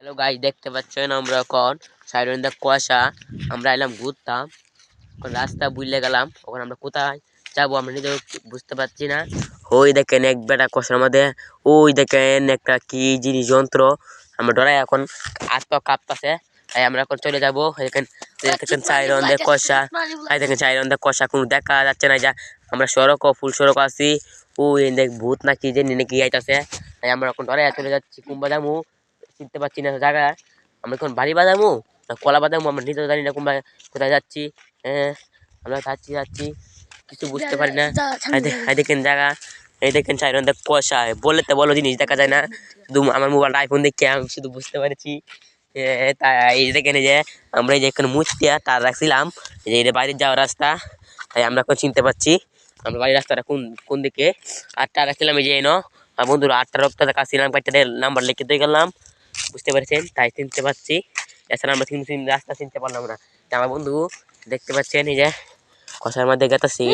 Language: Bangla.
হ্যালো গাইস, দেখতে পাচ্ছেন আমরা এখন সাইডে কুয়াশা। আমরা এলাম ঘুরতাম, এখন রাস্তা বুঝলে গেলাম। এখন আমরা কোথায় যাবো আমরা নিজেও বুঝতে পারছি না। ওই দেখেন এক বেটা কুয়াশার মধ্যে, ওই দেখেন একটা কি জিনিস যন্ত্র। আমরা ডরাই এখন, হাত পা কাঁপতাছে। তাই আমরা এখন চলে যাবো। দেখেন দেখেন চাইরন্দে কুয়াশা, তাই দেখেন চাইরন্দে কুয়াশা কোনো দেখা যাচ্ছে না। যা আমরা সড়ক ফুল সড়ক আছি, ওই দেখ ভূত না কি জানি নাকি আইতাছে। তাই আমরা এখন ডরাই চলে যাচ্ছি। কুম্বা যাবো চিনতে পারছি না জায়গা। আমরা এখন বাড়ি বাজামু না কলা বাজামু আমরা নিজেও জানি না কোথায় যাচ্ছি। হ্যাঁ, আমরা যাচ্ছি কিছু বুঝতে পারি না। এই দেখেন জায়গা, এই দেখেন চাইরন দেখ কুয়াশা, বললে তো বলো জিনিস দেখা যায় না। শুধু আমার মোবাইল আইফোন দেখে আমি শুধু বুঝতে পারছি। তাই এই দেখেন এই যে আমরা এই যে এখানে মুচতিয়া তার রাখছিলাম, যে এটা বাইরে যাওয়ার রাস্তা। তাই আমরা এখন চিনতে পারছি আমরা বাড়ির রাস্তাটা কোন কোন দিকে। আটটা রাখছিলাম এই যে এনো বন্ধুরা, আটটা রক্তটা কাছিলাম, কয়েকটা নাম্বার লিখে দিয়ে গেলাম, বুঝতে পারছেন? তাই চিনতে পারছি, এছাড়া আমরা রাস্তা চিনতে পারলাম না। আমার বন্ধু দেখতে পাচ্ছেন এই যে কষার মধ্যে গেতাছি।